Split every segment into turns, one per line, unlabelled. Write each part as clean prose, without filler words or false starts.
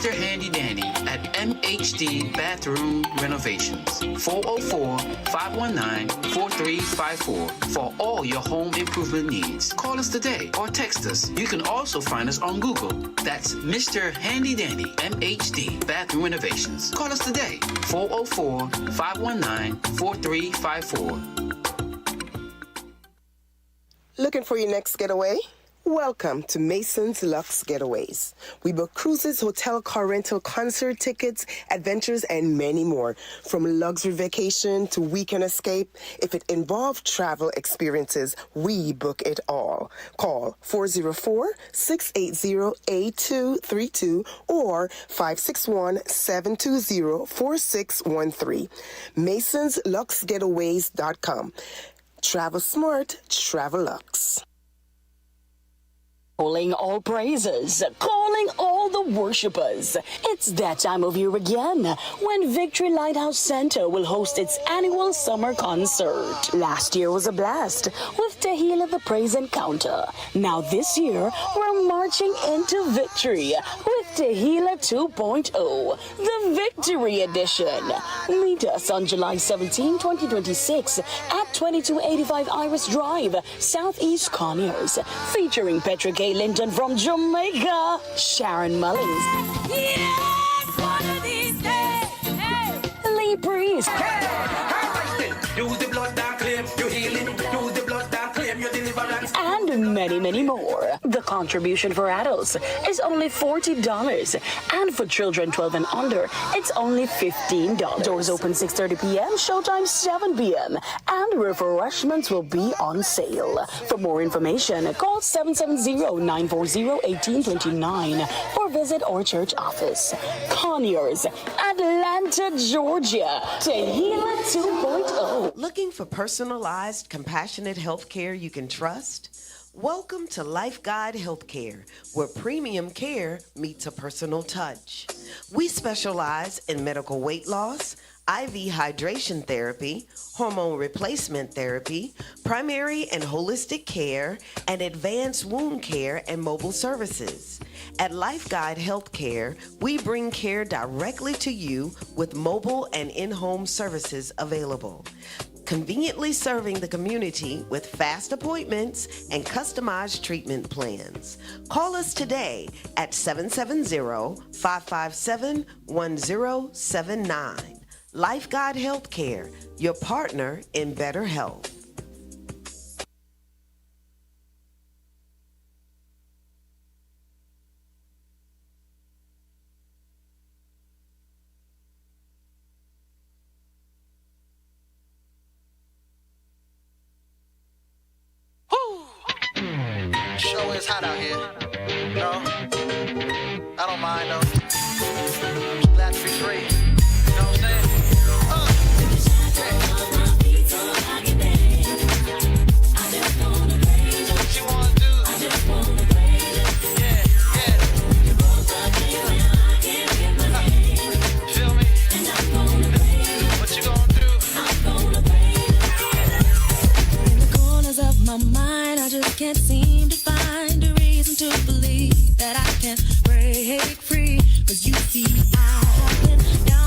Mr. Handy Dandy at MHD Bathroom Renovations. 404-519-4354 for all your home improvement needs. Call us today or text us. You can also find us on Google. That's Mr. Handy Dandy MHD Bathroom Renovations. Call us today. 404-519-4354.
Looking for your next getaway? Welcome to Mason's Lux Getaways. We book cruises, hotel, car rental, concert tickets, adventures, and many more. From luxury vacation to weekend escape, if it involves travel experiences, we book it all. Call 404-680-8232 or 561-720-4613. MasonsLuxGetaways.com. Travel smart, travel luxe.
Calling all praises, calling all the worshipers. It's that time of year again when Victory Lighthouse Center will host its annual summer concert. Last year was a blast with Tehillah the Praise Encounter. Now this year, we're marching into victory with Tehillah 2.0, the Victory Edition. Meet us on July 17, 2026 at 2285 Iris Drive, Southeast Conyers, featuring Petra K. Linton from Jamaica, Sharon Mullins,
Yes, one of these days. Hey.
Lee Priest,
Use the blood that claim you healing. Use the blood that claim your deliverance.
and many, many more. The contribution for adults is only $40, and for children 12 and under, it's only $15. Doors open 6:30 p.m., showtime 7 p.m., and refreshments will be on sale. For more information, call 770-940-1829 or visit our church office. Conyers, Atlanta, Georgia. Tehillah 2.0.
Looking for personalized, compassionate health care you can trust? Welcome to Life Guide Healthcare, where premium care meets a personal touch. We specialize in medical weight loss, IV hydration therapy, hormone replacement therapy, primary and holistic care, and advanced wound care and mobile services. At Life Guide Healthcare, we bring care directly to you with mobile and in-home services available, conveniently serving the community with fast appointments and customized treatment plans. Call us today at 770-557-1079. Life Guide Healthcare, your partner in better health.
Show is hot out here. No, I don't mind though. Glad to be free. You know what I'm saying? What you wanna do? Yeah, yeah. Feel me? What you gonna do?
In the corners of my mind, I just can't seem to find a reason to believe that I can break free. 'Cause you see, I have been down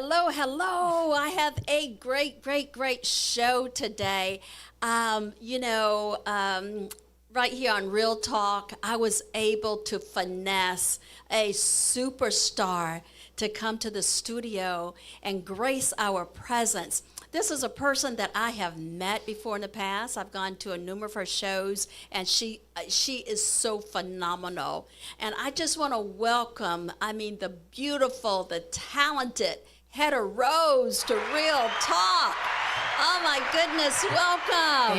hello, hello. I have a great show today. Right here on Real Talk, I was able to finesse a superstar to come to the studio and grace our presence. This is a person that I have met before in the past. I've gone to a number of her shows, and she is so phenomenal. And I just want to welcome, the beautiful, the talented Hedda Rose to Real Talk. Oh my goodness, welcome.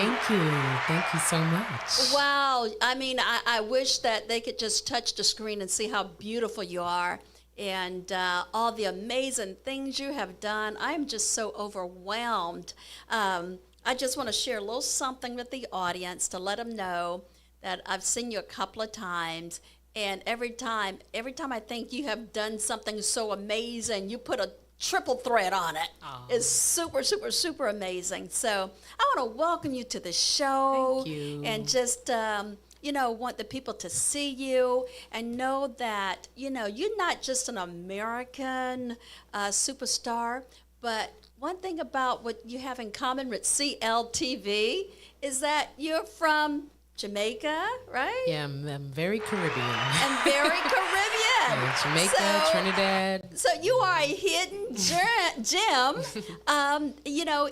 Thank you so much.
Wow, I wish that they could just touch the screen and see how beautiful you are. And all the amazing things you have done. I am just so overwhelmed. I just want to share a little something with the audience to let them know that I've seen you a couple of times, and every time I think you have done something so amazing, you put a triple threat on it. It's super amazing. So I want to welcome you to the show.
Thank you.
And just want the people to see you and know that, you're not just an American superstar, but one thing about what you have in common with CLTV is that you're from Jamaica, right?
Yeah, I'm very Caribbean.
And very Caribbean.
Jamaica, Trinidad.
So you are a hidden gem,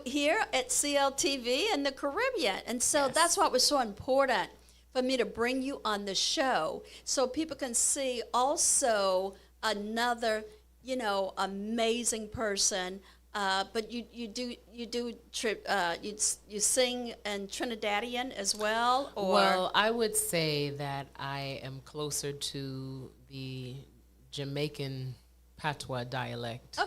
here at CLTV in the Caribbean. And so that's what was so important for me to bring you on the show, so people can see also another, amazing person. But you sing in Trinidadian as well, or?
Well, I would say that I am closer to the Jamaican patois dialect.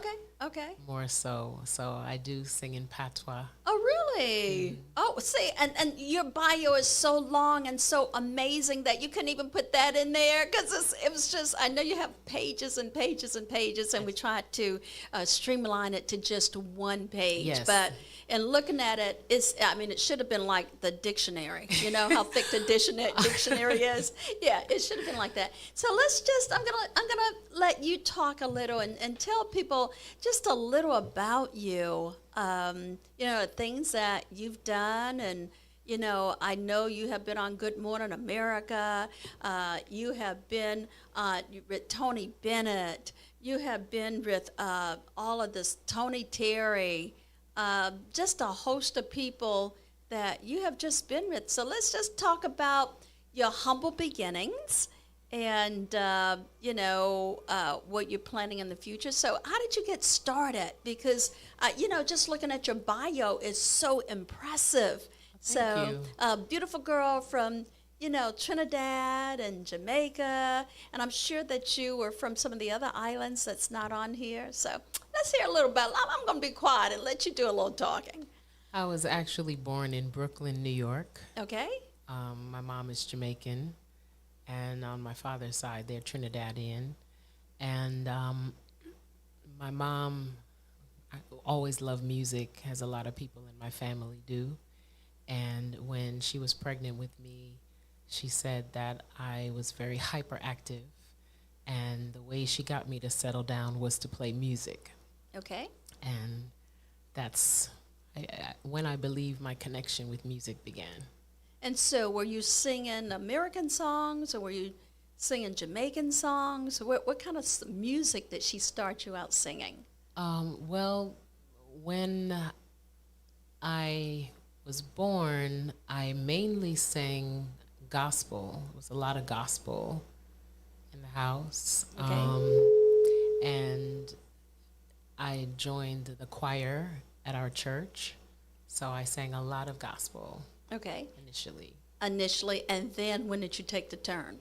Okay.
More so. So I do sing in patois.
Oh, really? Oh, see, and your bio is so long and so amazing that you couldn't even put that in there, because it was just, I know you have pages and pages and pages, and we tried to streamline it to just one page.
Yes.
But in looking at it, it should have been like the dictionary. You know how thick the dictionary is? Yeah, it should have been like that. So I'm gonna let you talk a little and tell people just a little about you. Things that you've done, and I know you have been on Good Morning America. You have been with Tony Bennett. You have been with all of this, Tony Terry, just a host of people that you have just been with. So let's just talk about your humble beginnings and, what you're planning in the future. So how did you get started? Because, just looking at your bio is so impressive.
Thank you.
Beautiful girl from, Trinidad and Jamaica, and I'm sure that you were from some of the other islands that's not on here. So let's hear a little about, I'm going to be quiet and let you do a little talking.
I was actually born in Brooklyn, New York.
Okay.
My mom is Jamaican, and on my father's side, they're Trinidadian. And my mom, I always loved music, as a lot of people in my family do. And when she was pregnant with me, she said that I was very hyperactive, and the way she got me to settle down was to play music.
Okay.
And that's when I believe my connection with music began.
And so were you singing American songs, or were you singing Jamaican songs? What kind of music did she start you out singing?
Well, when I was born, I mainly sang gospel. It was a lot of gospel in the house.
Okay.
And I joined the choir at our church, so I sang a lot of gospel.
Okay.
Initially,
and then when did you take the turn?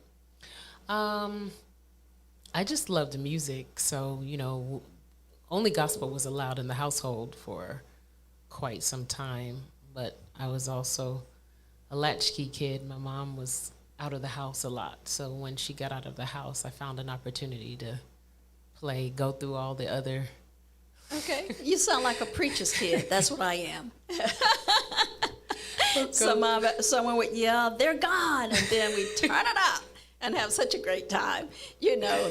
I just loved music, so, only gospel was allowed in the household for quite some time, but I was also a latchkey kid. My mom was out of the house a lot, so when she got out of the house, I found an opportunity to go through all the other...
Okay, you sound like a preacher's kid. That's what I am. Someone would yell, "They're gone," and then we turn it up and have such a great time.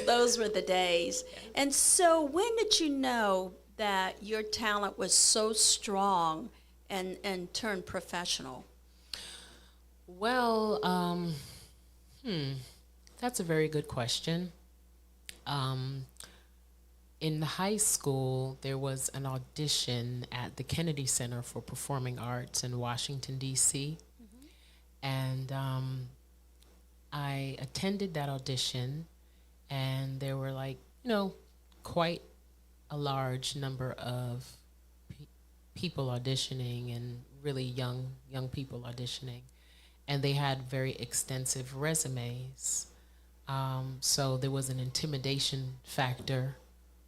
Those were the days. And so when did you know that your talent was so strong and turned professional?
Well, that's a very good question. In high school, there was an audition at the Kennedy Center for Performing Arts in Washington, D.C. And I attended that audition, and there were quite a large number of people auditioning, and really young people auditioning. And they had very extensive resumes. So there was an intimidation factor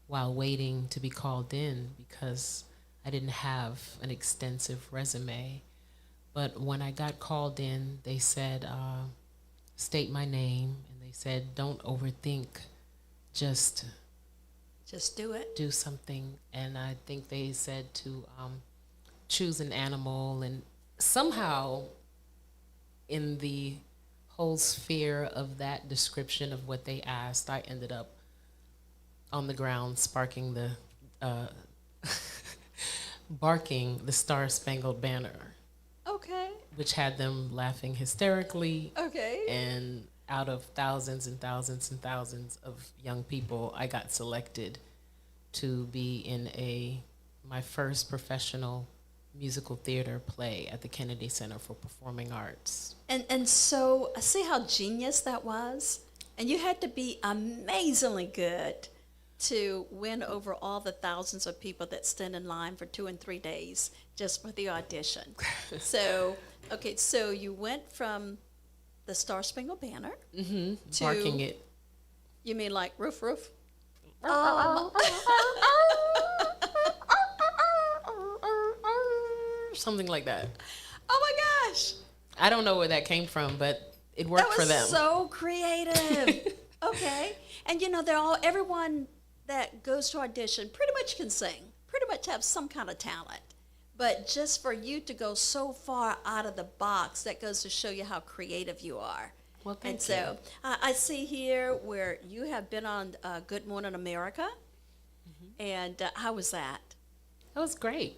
while waiting to be called in because I didn't have an extensive resume. But when I got called in, they said, state my name, and they said, don't overthink, just
do it.
Do something. And I think they said to choose an animal, and somehow in the whole sphere of that description of what they asked, I ended up on the ground barking the Star-Spangled Banner.
Okay.
Which had them laughing hysterically.
Okay.
And out of thousands and thousands and thousands of young people, I got selected to be in my first professional musical theater play at the Kennedy Center for Performing Arts.
And so, see how genius that was? And you had to be amazingly good to win over all the thousands of people that stand in line for 2 and 3 days just for the audition. So, okay, so you went from the Star-Spangled Banner to...
Barking it.
You mean like roof, roof?
Something like that.
Oh my gosh.
I don't know where that came from, but it worked for them.
That was so creative. Okay. And everyone that goes to audition pretty much can sing, pretty much have some kind of talent. But just for you to go so far out of the box, that goes to show you how creative you are.
Well, thank you.
And so I see here where you have been on Good Morning America. And how was that?
That was great.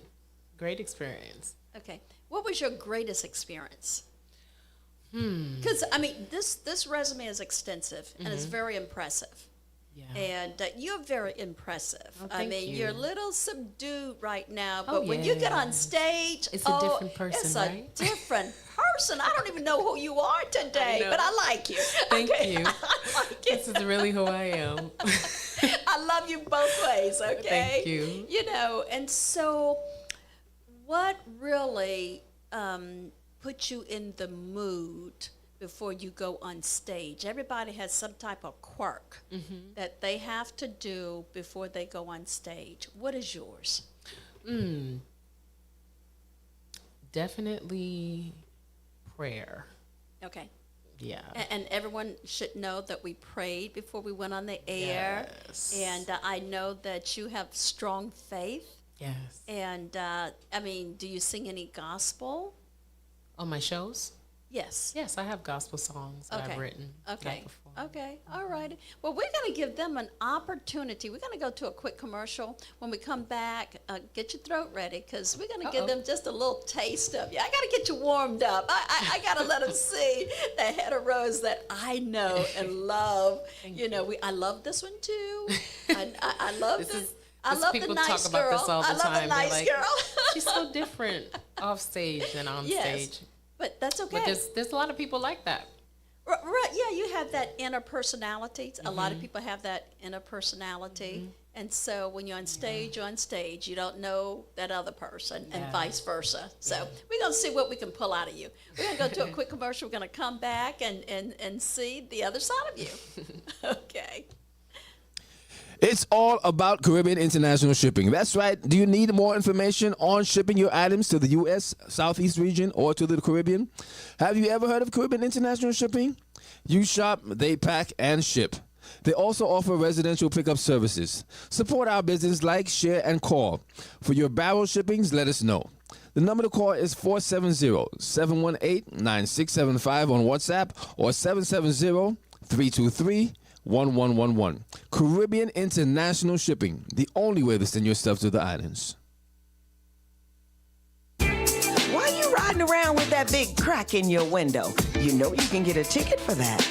Great experience.
Okay. What was your greatest experience? Because, I mean, this resume is extensive and it's very impressive.
Yeah.
And you're very impressive.
Oh,
I
thank
mean,
you.
you're a little subdued right now, but
Oh,
when you get
yeah.
on stage,
It's a different person,
it's
right?
a different person. I don't even know who you are today,
know.
but I like you.
Thank
Okay?
you.
I like it.
This is really who I am.
I love you both ways, okay?
Thank you.
And so what really put you in the mood before you go on stage? Everybody has some type of quirk that they have to do before they go on stage. What is yours?
Definitely prayer.
Okay.
Yeah.
And everyone should know that we prayed before we went on the air.
Yes.
And I know that you have strong faith.
Yes.
And, I mean, do you sing any gospel?
On my shows?
Yes.
Yes, I have gospel songs that I've written. that I
Okay.
perform.
Okay. All right. Well, we're going to give them an opportunity. We're going to go to a quick commercial. When we come back, get your throat ready because we're going to give them just a little taste of you. I got to get you warmed up. I got to let them see the head of rose that I know and love. I love this one too. I love this. I love the
people
nice
talk about
girl.
this all the
I love
time.
the
They're
nice
like,
girl.
she's so different off stage than on stage.
But that's okay.
But there's a lot of people like that.
Right, yeah, you have that inner personality. A lot of people have that inner personality. And so when you're on stage, you're on stage. You don't know that other person and vice versa. So we're going to see what we can pull out of you. We're going to go to a quick commercial. We're going to come back and see the other side of you. Okay.
It's all about Caribbean International Shipping. That's right. Do you need more information on shipping your items to the U.S. Southeast region or to the Caribbean? Have you ever heard of Caribbean International Shipping? You shop, they pack, and ship. They also offer residential pickup services. Support our business, like, share, and call. For your barrel shippings, let us know. The number to call is 470-718-9675 on WhatsApp or 770-323 1111. Caribbean International Shipping, the only way to send your stuff to the islands.
Why you riding around with that big crack in your window? You know you can get a ticket for that.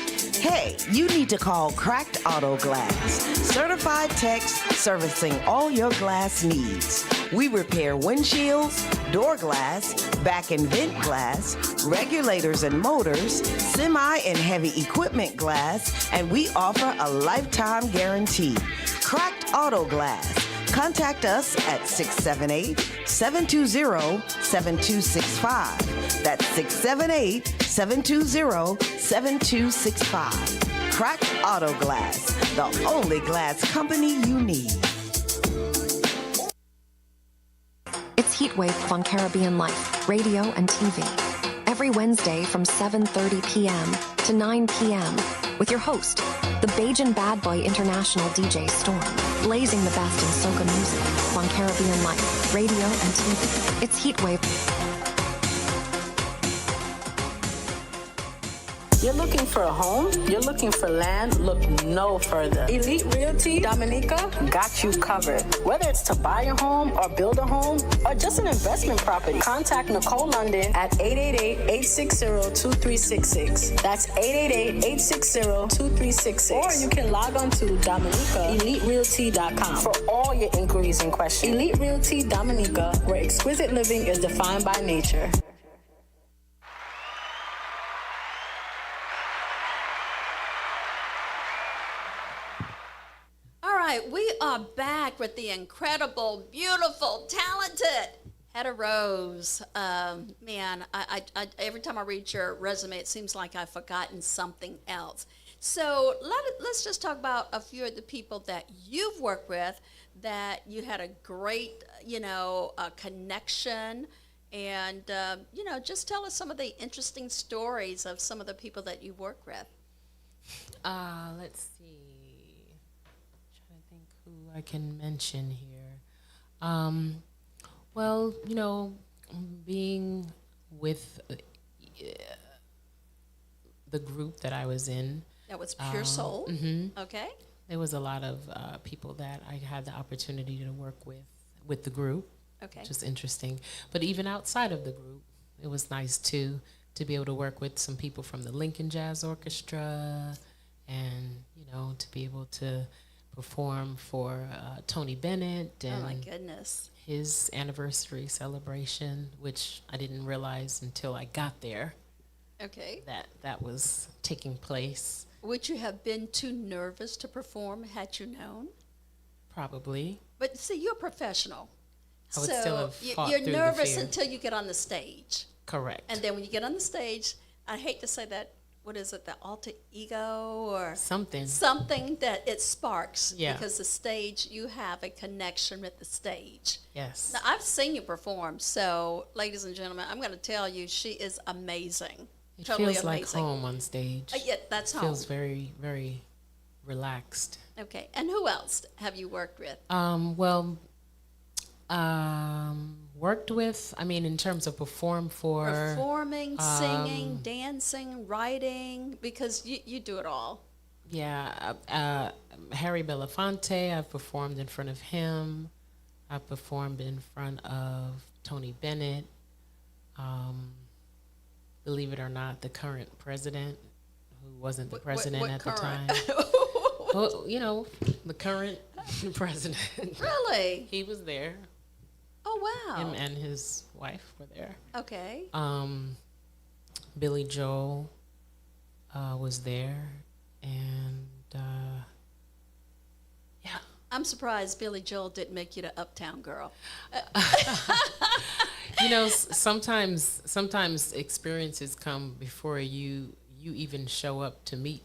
Hey, you need to call Cracked Auto Glass. Certified techs servicing all your glass needs. We repair windshields, door glass, back and vent glass, regulators and motors, semi and heavy equipment glass, and we offer a lifetime guarantee. Cracked Auto Glass. Contact us at 678-720-7265. That's 678-720-7265. Cracked Auto Glass, the only glass company you need.
It's Heatwave on Caribbean Life, radio and TV. Every Wednesday from 7:30 p.m. to 9 p.m. with your host, the Bajan Bad Boy International DJ Storm, blazing the best in soca music on Caribbean Life, radio and TV. It's Heatwave.
You're looking for a home? You're looking for land? Look no further. Elite Realty Dominica got you covered. Whether it's to buy a home or build a home or just an investment property, contact Nicole London at 888-860-2366. That's 888-860-2366. Or you can log on to DominicaEliteRealty.com for all your inquiries and questions. Elite Realty Dominica, where exquisite living is defined by nature.
We are back with the incredible, beautiful, talented Hedda Rose. Man, I every time I read your resume, it seems like I've forgotten something else. So let's just talk about a few of the people that you've worked with that you had a great, connection. And, just tell us some of the interesting stories of some of the people that you work with.
Let's see. Who I can mention here. Well, being with the group that I was in.
That was Pure Soul.
Mm-hmm.
Okay.
There was a lot of people that I had the opportunity to work with the group.
Okay.
Which was interesting. But even outside of the group, it was nice to be able to work with some people from the Lincoln Jazz Orchestra and, to be able to perform for Tony Bennett and
oh my goodness,
his anniversary celebration, which I didn't realize until I got there.
Okay.
That was taking place.
Would you have been too nervous to perform had you known?
Probably.
But see, you're a professional.
I would still have fought
you're
through
nervous
the fear.
until you get on the stage.
Correct.
And then when you get on the stage, I hate to say that, what is it, the alter ego or
something
that it sparks.
Yeah.
Because the stage, you have a connection with the stage.
Yes.
Now, I've seen you perform, so ladies and gentlemen, I'm going to tell you, she is amazing.
It
totally
feels
amazing.
like home on stage.
Yeah, that's home.
Feels very, very relaxed.
Okay, and who else have you worked with?
Worked with, in terms of
performing, singing, dancing, writing, because you do it all.
Yeah, Harry Belafonte, I've performed in front of him. I've performed in front of Tony Bennett. Believe it or not, the current president, who wasn't the president at the time. Well, the current president.
Really?
He was there.
Oh, wow.
Him and his wife were there.
Okay.
Billy Joel was there. And, yeah.
I'm surprised Billy Joel didn't make you the Uptown Girl.
Sometimes experiences come before you even show up to meet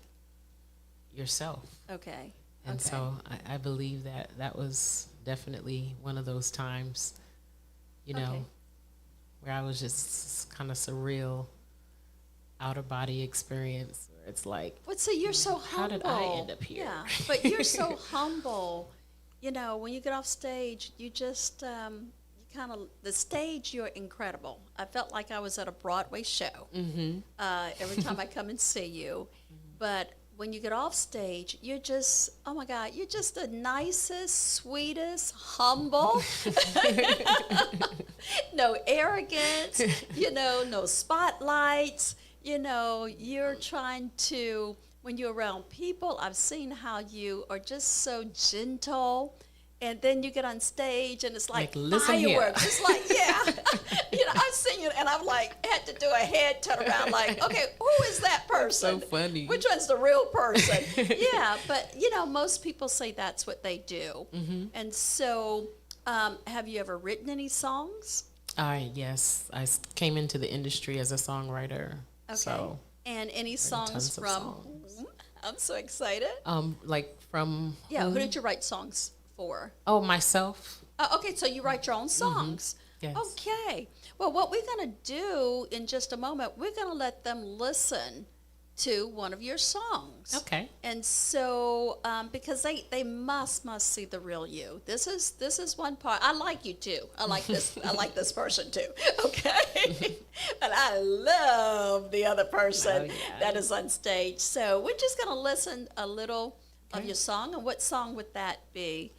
yourself.
Okay.
And so I believe that was definitely one of those times, where I was just kind of surreal, out-of-body experience. Where it's like,
but see, you're so humble.
How did I end up here?
Yeah, but you're so humble. When you get off stage, you just, the stage, you're incredible. I felt like I was at a Broadway show every time I come and see you. But when you get off stage, you're just, oh my God, you're just the nicest, sweetest, humble, no arrogance, no spotlights, you're trying to, when you're around people, I've seen how you are just so gentle. And then you get on stage and it's like fireworks. It's like, I've seen you and I'm like, had to do a head turn around like, okay, who is that person?
So funny.
Which one's the real person? Yeah, but most people say that's what they do. Mm-hmm. And so, have you ever written any songs?
Yes. I came into the industry as a songwriter. Okay. So
and any songs from? Songs. I'm so excited.
Like from?
Yeah, who did you write songs for?
Oh, myself.
Okay, so you write your own songs.
Mm-hmm. Yes. Okay.
Well, what we're going to do in just a moment, we're going to let them listen to one of your songs.
Okay.
And so, because they must see the real you. This is one part. I like you too. I like this. I like this person too. Okay. And I love the other person that is on stage. So we're just going to listen a little of your song. And what song would that be?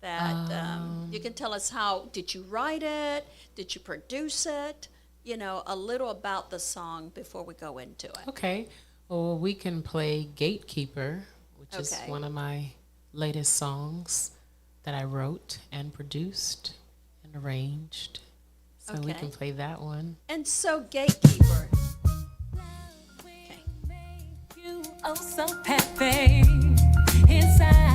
That you can tell us how did you write it? Did you produce it? A little about the song before we go into it.
Okay. Well, we can play Gatekeeper, which is one of my latest songs that I wrote and produced and arranged. So we can play that one.
And so Gatekeeper.
Okay. You oh so happy inside.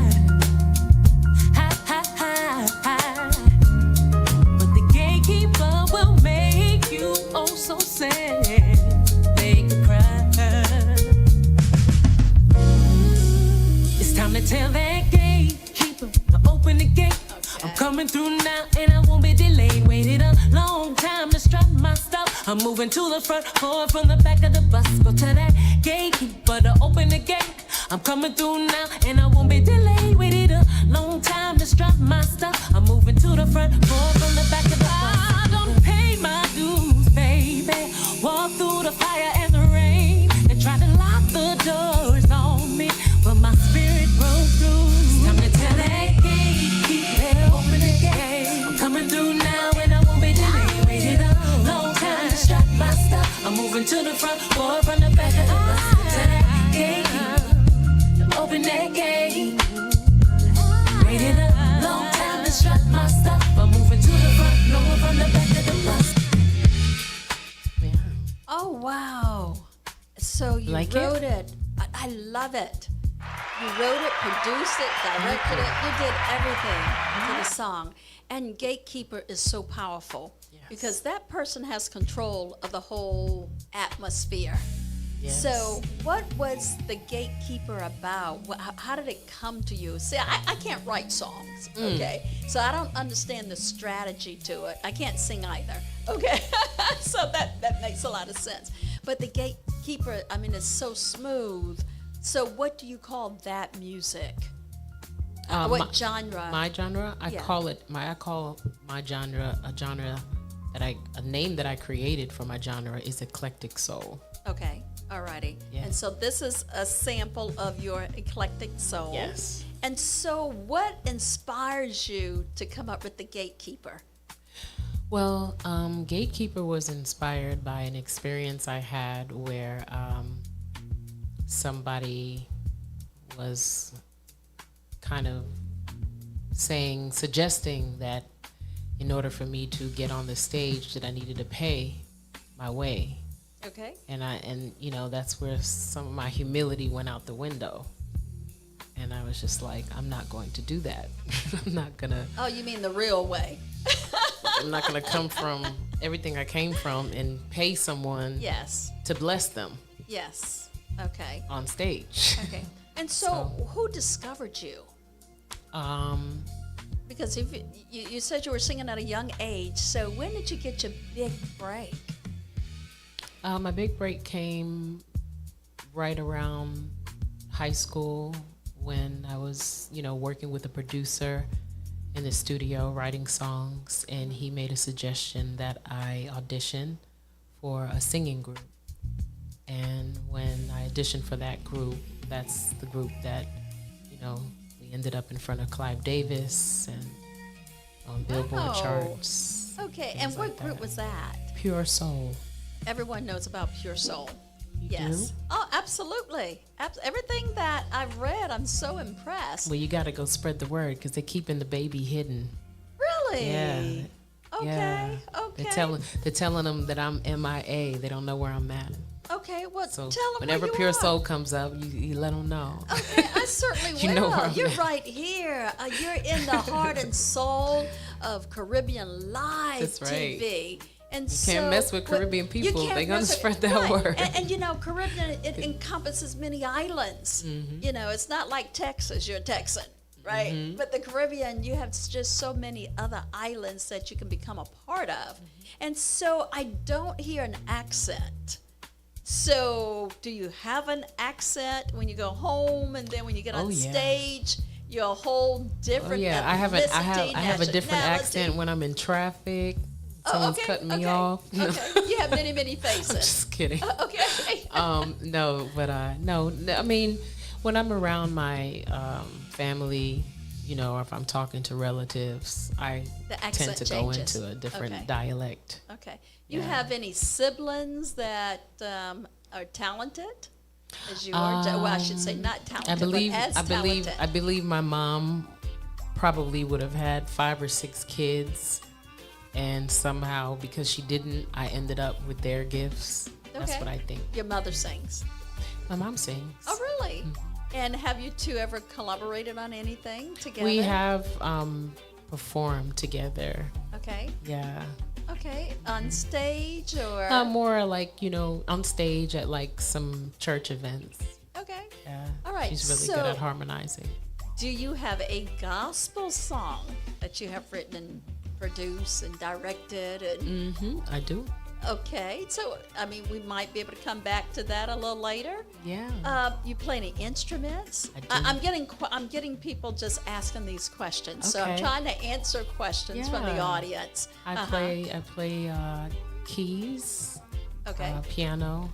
But the gatekeeper will make you oh so sad. They cry. It's time to tell that gatekeeper to open the gate. I'm coming through now and I won't be delayed. Waited a long time to strap my stuff. I'm moving to the front, forward from the back of the bus. Go to that gatekeeper to open the gate. I'm coming through now and I won't be delayed. Waited a long time to strap my stuff. I'm moving to the front, forward from the back of the bus. I don't pay my dues, baby. Walk through the fire and the rain. They tried to lock the doors on me, but my spirit broke through. It's time to tell that gatekeeper, open the gate. I'm coming through now and I won't be delayed. Waited a long time to strap my stuff. I'm moving to the front, forward from the back of the bus. To that gatekeeper, open that gate. Waited a long time to strap my stuff. I'm moving to the front, lower from the back of the bus.
Yeah.
Oh, wow. So you wrote it. I love it. You wrote it, produced it, directed it. You did everything to the song. And Gatekeeper is so powerful because that person has control of the whole atmosphere. Yes. So what was the Gatekeeper about? How did it come to you? See, I can't write songs, okay? So I don't understand the strategy to it. I can't sing either, okay? So that makes a lot of sense. But the Gatekeeper, I mean, it's so smooth. So what do you call that music? What genre?
My genre? I call my genre a genre that a name that I created for my genre is eclectic soul.
Okay. Alrighty. Yeah. And so this is a sample of your eclectic soul.
Yes.
And so what inspires you to come up with the Gatekeeper?
Well, Gatekeeper was inspired by an experience I had where somebody was kind of suggesting that in order for me to get on the stage that I needed to pay my way.
Okay.
And that's where some of my humility went out the window. And I was just like, I'm not going to do that. I'm not gonna.
Oh, you mean the real way?
I'm not gonna come from everything I came from and pay someone to bless them.
Yes. Okay.
On stage.
Okay. And so who discovered you? Because if you said you were singing at a young age, so when did you get your big break?
My big break came right around high school when I was, working with a producer in the studio writing songs, and he made a suggestion that I audition for a singing group. And when I auditioned for that group, that's the group that, we ended up in front of Clive Davis and on Billboard charts.
Okay, and what group was that?
Pure Soul.
Everyone knows about Pure Soul.
You
Yes.
do?
Oh, absolutely. Everything that I've read, I'm so impressed.
Well, you got to go spread the word because they're keeping the baby hidden.
Really?
Yeah.
Okay.
Yeah.
Okay.
They're telling them that I'm MIA. They don't know where I'm at.
Okay. Well,
So
tell them
whenever
where you
Pure
are.
Soul comes up, you let them know.
Okay, I certainly will.
You know where I'm
You're
at.
right here. You're in the heart and soul of Caribbean Live
That's right.
TV. And
You can't mess with Caribbean people. They're gonna spread that word.
And Caribbean, it encompasses many islands.
Mm-hmm.
It's not like Texas. You're a Texan, right?
Mm-hmm.
But the Caribbean, you have just so many other islands that you can become a part of.
Mm-hmm.
And so I don't hear an accent. So do you have an accent when you go home, and then when you get on
yeah.
stage, you're a whole different
Oh yeah, I have a different
nationality?
accent when I'm in traffic. Someone's cutting me off.
Okay, you have many, many
I'm
faces.
just kidding.
Okay.
No, but no. I mean, when I'm around my family, or if I'm talking to relatives, I
The
tend
accent
to
changes.
go into a different
Okay.
dialect.
Okay. You
Yeah.
have any siblings that are talented? As you are, well, I should say not talented, but as talented.
I believe my mom probably would have had 5 or 6 kids, and somehow because she didn't, I ended up with their gifts. That's what I think.
Your mother sings.
My mom sings.
Oh, really? And have you two ever collaborated on anything together?
We have performed together.
Okay.
Yeah.
Okay. On stage or?
More like, on stage at like some church events.
Okay.
Yeah.
All right,
She's really good at harmonizing.
Do you have a gospel song that you have written and produced and directed? And
I do.
Okay, so we might be able to come back to that a little later.
Yeah.
You play any instruments?
I do.
I'm getting people just asking these questions, so I'm
Okay.
trying to answer questions from the
Yeah.
audience.
I play keys,
Okay.
piano,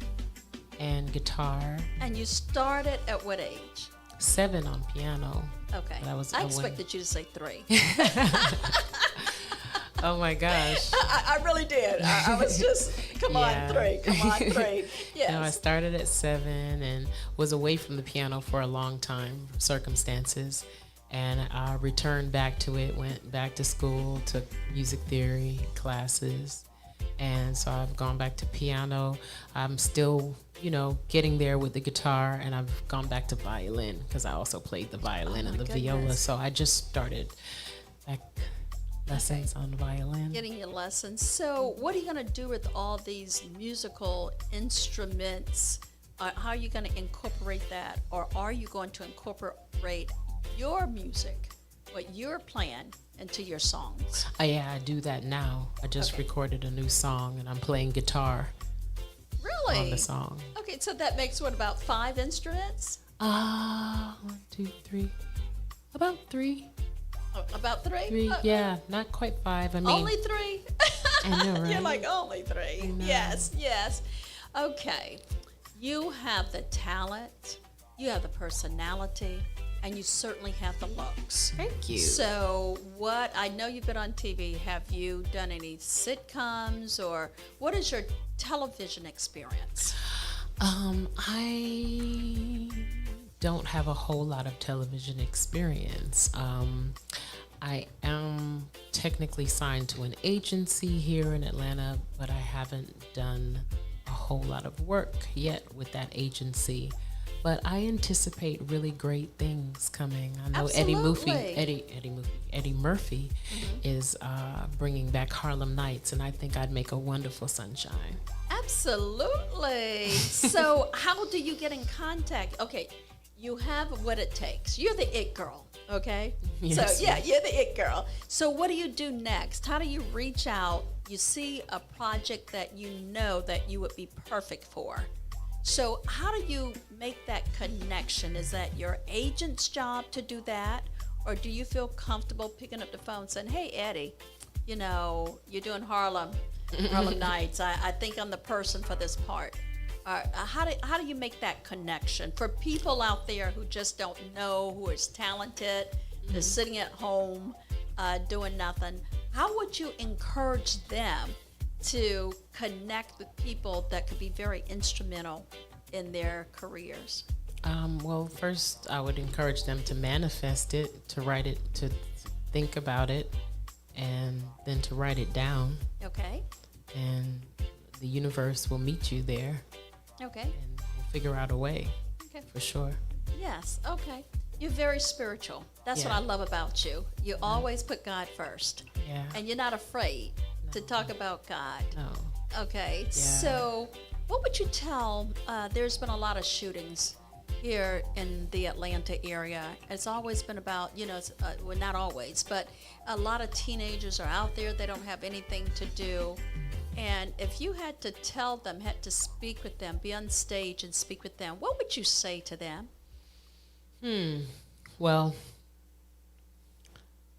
and guitar.
And you started at what age?
7 on piano.
Okay.
But I
I
went-
expected you to say 3.
Oh my gosh.
I really did. I was just, come
Yeah.
on, 3. Come on, 3. Yes.
I started at 7 and was away from the piano for a long time, circumstances. And I returned back to it, went back to school, took music theory classes. And so I've gone back to piano. I'm still, getting there with the guitar, and I've gone back to violin because I also played the violin and the viola.
goodness.
So I just started back lessons on the violin.
Getting your lessons. So, what are you going to do with all these musical instruments? How are you going to incorporate that? Or are you going to incorporate your music, what you're playing, into your songs?
Yeah, I do that now. I just recorded a new song, and I'm playing guitar
Really?
on the song.
Okay, so that makes what, about 5 instruments?
1, 2, 3. About 3.
Oh, about 3?
3. Yeah, not quite 5. I mean,
Only 3?
I know, right?
You're like, only 3.
know.
Yes. Okay. You have the talent, you have the personality, and you certainly have the looks.
Thank you.
So, I know you've been on TV. Have you done any sitcoms, or what is your television experience?
I don't have a whole lot of television experience. I am technically signed to an agency here in Atlanta, but I haven't done a whole lot of work yet with that agency. But I anticipate really great things coming. I know
Absolutely.
Eddie Murphy is bringing back Harlem Nights, and I think I'd make a wonderful Sunshine.
Absolutely. So, how do you get in contact? Okay, you have what it takes. You're the it girl, okay?
Yes.
So, yeah, you're the it girl. So, what do you do next? How do you reach out? You see a project that you know that you would be perfect for. So, how do you make that connection? Is that your agent's job to do that? Or do you feel comfortable picking up the phone and saying, hey, Eddie, you're doing Harlem Nights. I think I'm the person for this part. how do you make that connection for people out there who just don't know, who is talented, is sitting at home doing nothing? How would you encourage them to connect with people that could be very instrumental in their careers?
Well, first, I would encourage them to manifest it, to write it, to think about it, and then to write it down.
Okay.
And the universe will meet you there.
Okay.
And we'll figure out a way.
Okay.
For sure.
Yes. Okay. You're very spiritual. That's what I love about you. You always put God first.
Yeah.
And you're not afraid to talk about God.
No.
Okay.
Yeah.
So, what would you tell? There's been a lot of shootings here in the Atlanta area. It's always been about, well, not always, but a lot of teenagers are out there. They don't have anything to do. And if you had to tell them, had to speak with them, be on stage and speak with them, what would you say to them?
Well,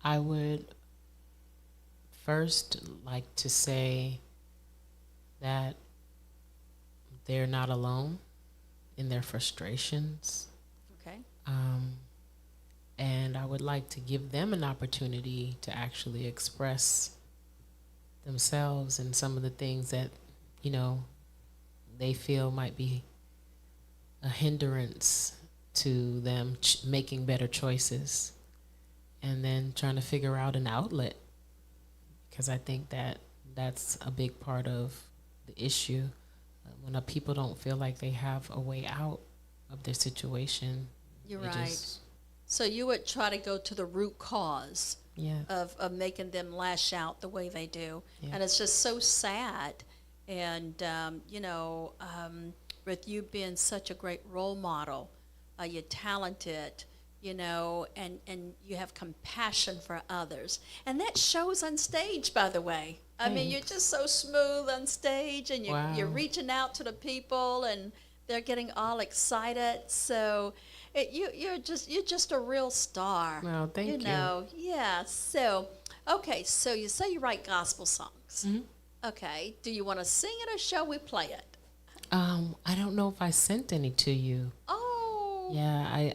I would first like to say that they're not alone in their frustrations.
Okay.
And I would like to give them an opportunity to actually express themselves and some of the things that, they feel might be a hindrance to them making better choices, and then trying to figure out an outlet, because I think that that's a big part of the issue. When people don't feel like they have a way out of their situation.
You're right. So you would try to go to the root cause of making them lash out the way they do. Yeah. And it's just so sad. And, with you being such a great role model, you're talented, and you have compassion for others. And that shows on stage, by the way. I mean, you're just so smooth on stage, and you're reaching out to the people, and they're getting all excited. So you're just a real star.
Well, thank you.
Yeah. So, okay. So you say you write gospel songs.
Mm-hmm.
Okay. Do you want to sing it, or shall we play it?
I don't know if I sent any to you.
Oh.
Yeah,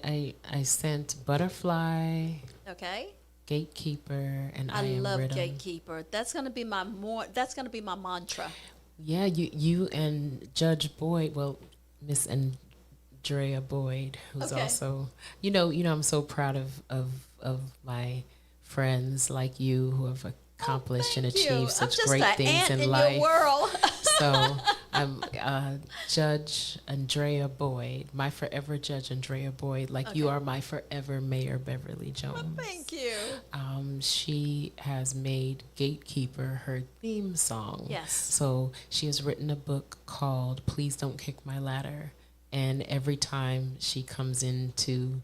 I sent Butterfly.
Okay.
Gatekeeper, and I Am
love
Rhythm.
Gatekeeper. That's gonna be my mantra.
Yeah, you and Judge Boyd. Well, Miss Andrea Boyd, who's also, I'm so proud of my friends like you who have accomplished and achieved such great things in life.
Your world.
So I'm Judge Andrea Boyd, my forever Judge Andrea Boyd, like you are my forever Mayor Beverly Jones.
Thank you.
She has made Gatekeeper her theme song.
Yes.
So she has written a book called Please Don't Kick My Ladder. And every time she comes into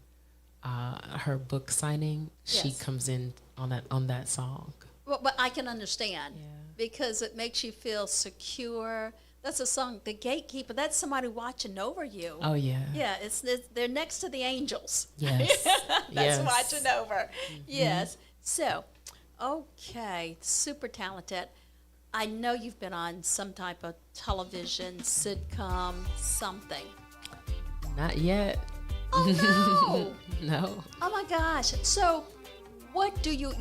her book signing, she comes in on that song.
Well, but I can understand because it makes you feel secure. That's a song, The Gatekeeper. That's somebody watching over you.
Oh, yeah.
Yeah, they're next to the angels.
Yes.
That's watching over. Mm-hmm. Yes. So, okay, super talented. I know you've been on some type of television, sitcom, something.
Not yet.
Oh, no.
No.
Oh, my gosh. So, what do you,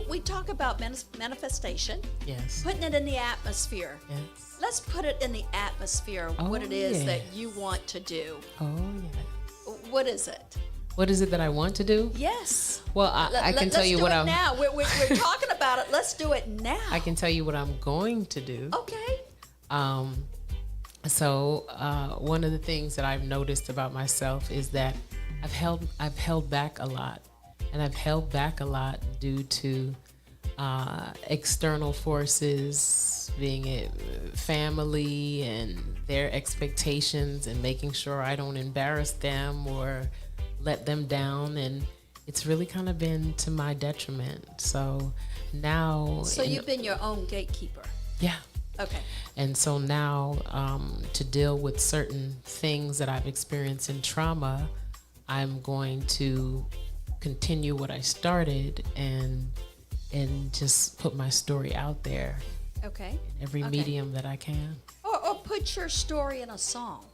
we talk about manifestation.
Yes.
Putting it in the atmosphere.
Yes.
Let's put it in the atmosphere, what it is that you want to do.
Oh, yes.
What is it?
What is it that I want to do?
Yes.
Well, I can tell you what I'm...
Let's do it now. We're talking about it. Let's do it now.
I can tell you what I'm going to do.
Okay.
So one of the things that I've noticed about myself is that I've held back a lot. And I've held back a lot due to external forces, being it family and their expectations, and making sure I don't embarrass them or let them down. And it's really kind of been to my detriment. So now...
So you've been your own gatekeeper.
Yeah.
Okay.
And so now to deal with certain things that I've experienced in trauma, I'm going to continue what I started and just put my story out there.
Okay.
In every medium that I can.
Or put your story in a song.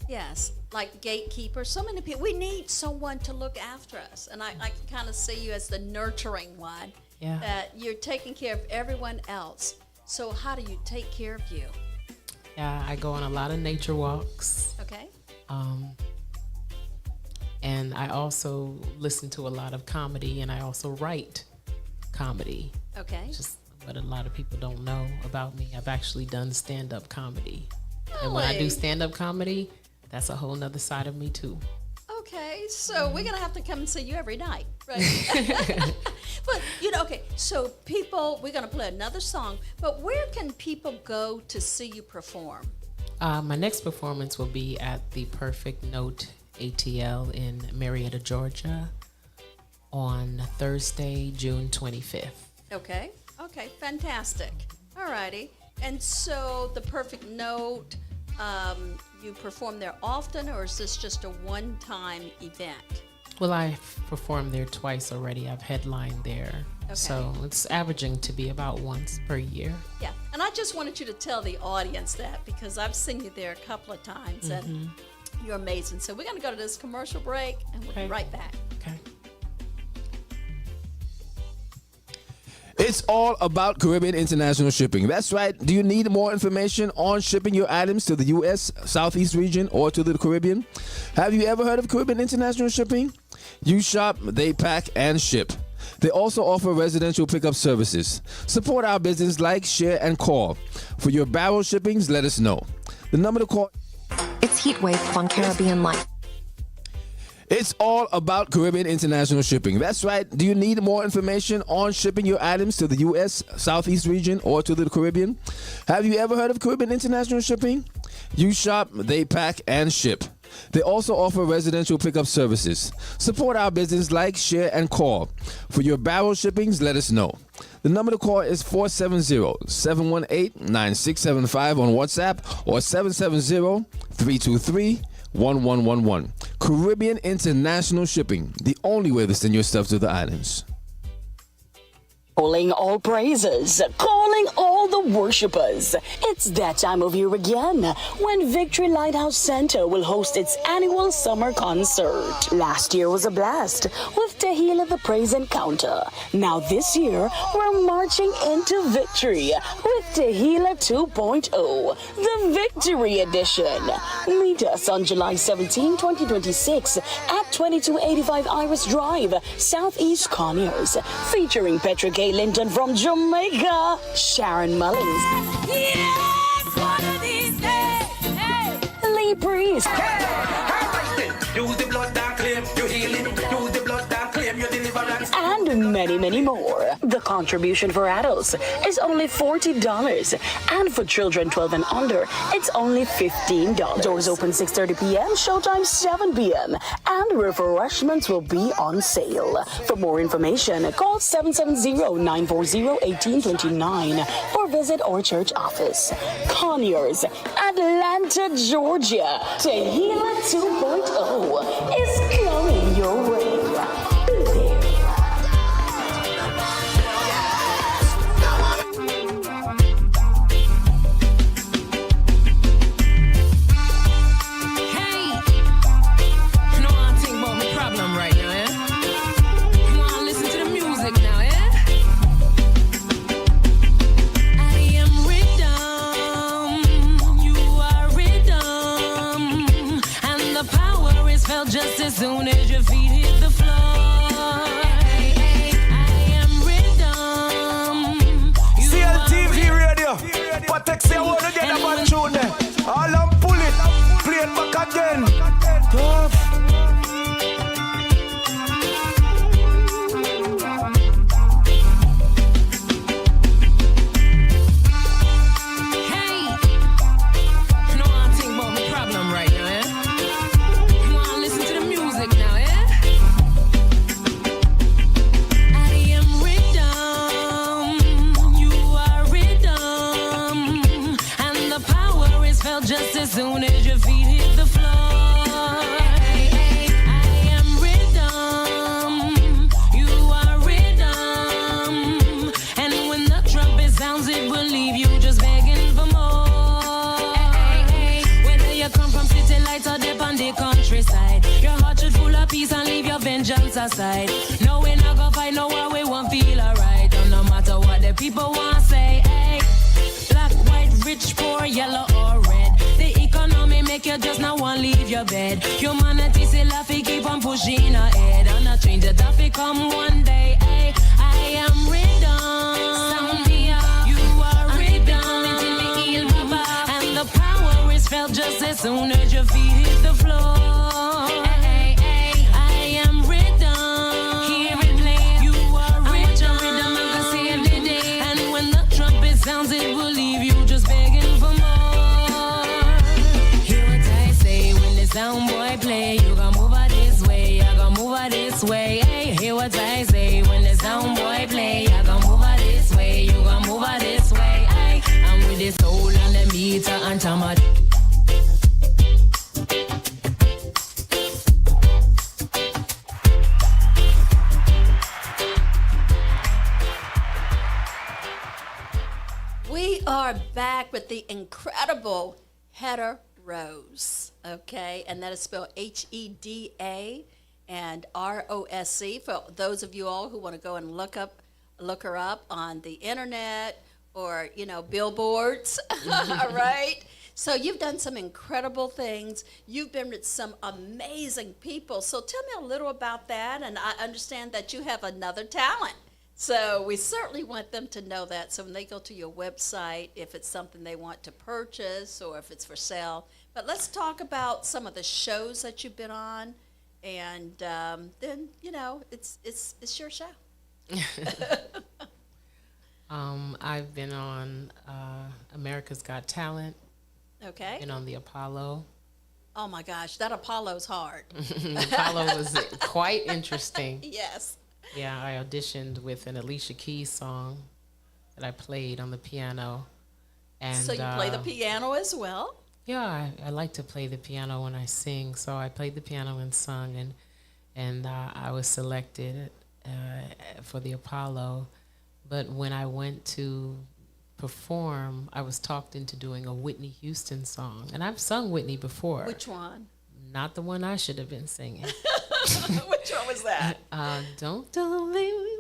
Yes, like gatekeeper. So many people. We need someone to look after us, and I can kind of see you as the nurturing one.
Yeah.
That you're taking care of everyone else. So how do you take care of you?
Yeah, I go on a lot of nature walks.
Okay.
And I also listen to a lot of comedy, and I also write comedy.
Okay.
Just what a lot of people don't know about me. I've actually done stand-up comedy. And when I do
Really?
stand-up comedy, that's a whole nother side of me too.
Okay, so we're gonna have to come and see you every night, right? But okay. So people, we're gonna play another song. But where can people go to see you perform?
My next performance will be at the Perfect Note ATL in Marietta, Georgia on Thursday, June 25th.
Okay, fantastic. All righty. And so the Perfect Note, you perform there often, or is this just a one-time event?
Well, I've performed there twice already. I've headlined there.
Okay.
So it's averaging to be about once per year.
Yeah, and I just wanted you to tell the audience that because I've seen you there a couple of times, and you're amazing. So we're going to go to this commercial break, and we'll be right back.
Okay.
It's all about Caribbean International Shipping. That's right. Do you need more information on shipping your items to the U.S. Southeast region or to the Caribbean? Have you ever heard of Caribbean International Shipping? You shop, they pack, and ship. They also offer residential pickup services. Support our business, like, share, and call. For your barrel shippings, let us know. The number to call...
It's Heatwave on Caribbean Life.
It's all about Caribbean International Shipping. That's right. Do you need more information on shipping your items to the U.S. Southeast region or to the Caribbean? Have you ever heard of Caribbean International Shipping? You shop, they pack, and ship. They also offer residential pickup services. Support our business, like, share, and call. For your barrel shippings, let us know. The number to call is 470-718-9675 on WhatsApp or 770-323-1111. Caribbean International Shipping, the only way to send your stuff to the islands.
Calling all praises, calling all the worshipers. It's that time of year again when Victory Lighthouse Center will host its annual summer concert. Last year was a blast with Tehillah the Praise Encounter. Now this year, we're marching into victory with Tehillah 2.0, the Victory Edition. Meet us on July 17, 2026 at 2285 Iris Drive, Southeast Conyers, featuring Petra K. Linton from Jamaica, Sharon Mullins,
Yes, one of these days. Hey.
Lee Priest,
Use the blood that claim you healing. Use the blood that claim you deliverance.
and many, many more. The contribution for adults is only $40, and for children 12 and under, it's only $15. Doors open 6:30 p.m., showtime 7 p.m., and refreshments will be on sale. For more information, call 770-940-1829 or visit our church office. Conyers, Atlanta, Georgia. Tehillah 2.0 is coming your way. Be there.
Hey, you know I'm thinking about my problem right now, eh? You wanna listen to the music now, eh? I am rhythm, you are rhythm, and the power is felt just as soon as your feet hit the floor. I am rhythm, you
CLTV radio. But text you wanna get a bad tune there. All I'm pull it, play it back again. Tough.
Hey, you know I'm thinking about my problem right now, eh? You wanna listen to the music now, eh? I am rhythm, you are rhythm, and the power is felt just as lights are dip on the countryside. Your heart should full of peace and leave your vengeance aside. No, we not gonna fight, no war, we won't feel alright. No matter what the people want to say, hey. Black, white, rich, poor, yellow or red. The economy make you just not want leave your bed. Humanity still have to keep on pushing ahead. And a change that have to come one day, hey. I am rhythm. Sound me up. You are rhythm. Until me heal, Baba. And the power is felt just as soon as your feet hit the floor. Hey, hey, I am rhythm. Hear it play. You are rhythm. Rhythm and can save the day. And when the trumpet sounds, it will leave you just begging for more. Hear what I say when the sound boy play. You gon' move out this way. I gon' move out this way. Hey, hear what I say when the sound boy play. I gon' move out this way. You gon' move out this way. Hey, I'm with the soul and the meter and tamad.
We are back with the incredible Hedda Rose, okay? And that is spelled Heda and Rosc. For those of you all who want to go and look her up on the internet or, billboards, all right? So you've done some incredible things. You've been with some amazing people. So tell me a little about that. And I understand that you have another talent. So we certainly want them to know that. So when they go to your website, if it's something they want to purchase or if it's for sale. But let's talk about some of the shows that you've been on. And then, it's your show.
I've been on America's Got Talent.
Okay.
Been on the Apollo.
Oh my gosh, that Apollo's hard.
Apollo was quite interesting.
Yes.
Yeah, I auditioned with an Alicia Keys song that I played on the piano. And
so you play the piano as well?
Yeah, I like to play the piano when I sing. So I played the piano and sung, and I was selected for the Apollo. But when I went to perform, I was talked into doing a Whitney Houston song. And I've sung Whitney before.
Which one?
Not the one I should have been singing.
Which one was that?
Don't make me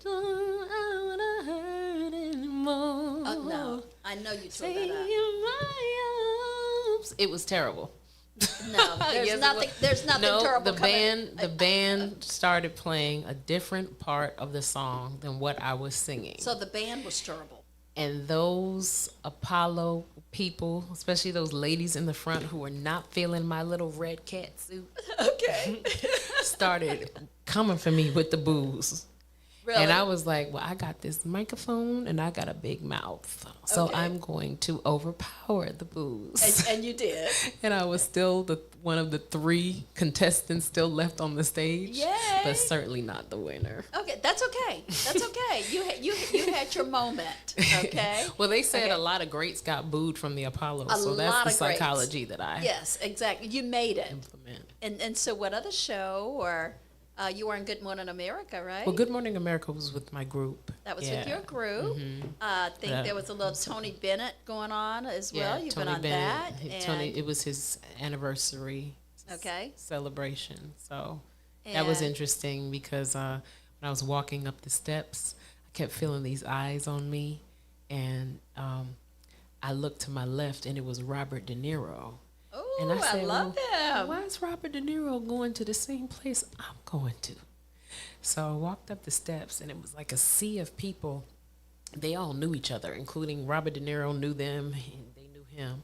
I wanna hurt anymore.
Oh no, I know you tore that up.
It was terrible.
No, there's
Yes,
nothing. There's nothing
no,
terrible.
The band started playing a different part of the song than what I was singing.
So the band was terrible.
And those Apollo people, especially those ladies in the front who were not feeling my little red cat suit,
okay,
started coming for me with the booze.
Really?
And I was like, well, I got this microphone and I got a big mouth. So
Okay.
I'm going to overpower the booze.
And you did.
And I was still one of the 3 contestants still left on the stage.
Yay.
But certainly not the winner.
Okay, that's okay. That's okay. You had your moment. Okay.
Well, they said a lot of greats got booed from the Apollo. So that's the psychology that I
Yes, exactly. You made it.
implement.
And so what other show or you were in Good Morning America, right?
Well, Good Morning America was with my group.
That was with your group. I think there was a little Tony Bennett going on as well. You've
Tony
been on
Bennett.
that.
It was his anniversary celebration. So that was interesting because when I was walking up the steps, I kept feeling these eyes on me. And I looked to my left, and it was Robert De Niro.
Oh,
and I said,
I love him.
Why is Robert De Niro going to the same place I'm going to? So I walked up the steps, and it was like a sea of people. They all knew each other, including Robert De Niro knew them, and they knew him.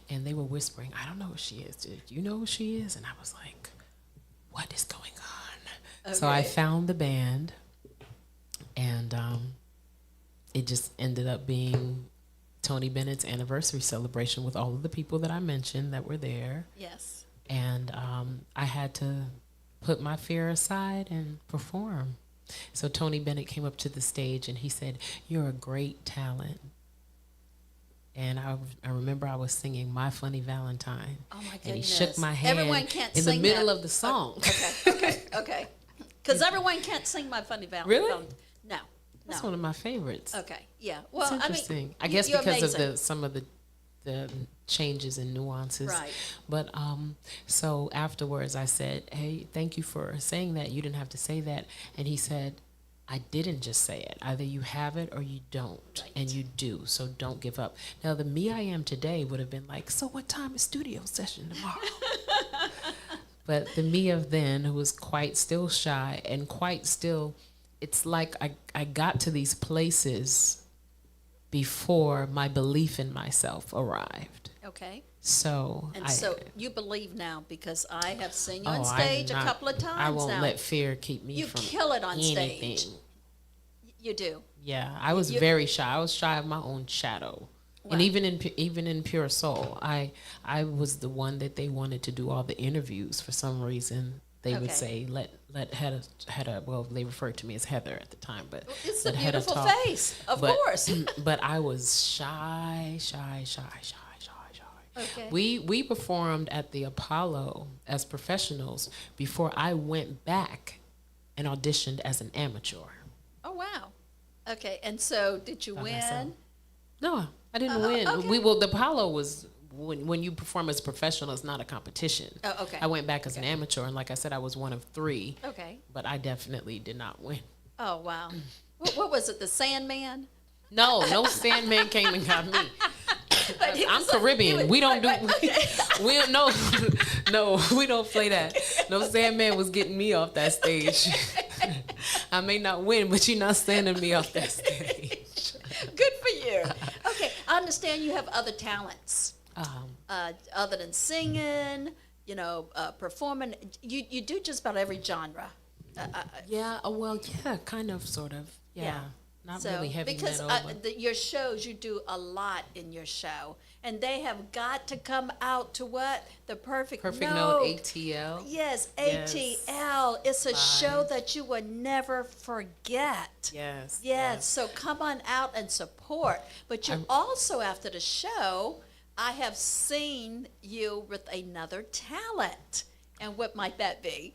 And they were whispering, I don't know who she is. Do you know who she is? And I was like, what is going on? Okay. So I found the band, and it just ended up being Tony Bennett's anniversary celebration with all of the people that I mentioned that were there.
Yes.
And I had to put my fear aside and perform. So Tony Bennett came up to the stage and he said, "You're a great talent." And I remember I was singing My Funny Valentine.
Oh my goodness.
And he shook my hand
everyone can't
in
sing
the middle
that.
of the song.
Okay. Because everyone can't sing My Funny Valentine.
Really?
No.
That's one of my favorites.
Okay. Yeah. Well,
It's interesting.
I mean,
I guess
you're
because
amazing.
of some of the the changes and nuances.
Right.
But so afterwards I said, hey, thank you for saying that. You didn't have to say that. And he said, I didn't just say it. Either you have it or you don't. Right. And you do. So don't give up. Now, the me I am today would have been like, so what time is studio session tomorrow? But the me of then, who was quite still shy and quite still, it's like I got to these places before my belief in myself arrived.
Okay.
So
so you believe now because I have seen you on
I'm
stage
not-
a couple of times
I won't
now.
let fear keep me
You
from
kill it on
anything.
stage. You do.
Yeah, I was very shy. I was shy of my own shadow.
Wow.
And even in Pure Soul, I was the one that they wanted to do all the interviews for some reason. They would say, let Heather, well, they referred to me as Heather at the time, but
It's
let
a
Heather
beautiful
talk.
face, of
But-
course.
But I was shy.
Okay.
We performed at the Apollo as professionals before I went back and auditioned as an amateur.
Oh, wow. Okay, and so did you win?
No, I didn't win.
okay.
The Apollo was when you perform as a professional, it's not a competition.
Oh, okay.
I went back as an amateur, and like I said, I was one of 3.
Okay.
But I definitely did not win.
Oh, wow. What was it, the Sandman?
No Sandman came and got me.
But he
I'm
was like-
Caribbean.
he was-
We don't do.
right, okay.
We don't no. We don't play that. No Sandman was getting me off that stage. I may not win, but you're not sending me off that stage.
Good for you. Okay, I understand you have other talents other than singing, performing. You do just about every genre.
Yeah. Kind of, sort of. Yeah. Not really heavy
because
metal.
your shows, you do a lot in your show, and they have got to come out to what the perfect
note ATL.
Yes, ATL. It's a show that you will never forget.
Yes.
So come on out and support. But you also, after the show, I have seen you with another talent. And what might that be?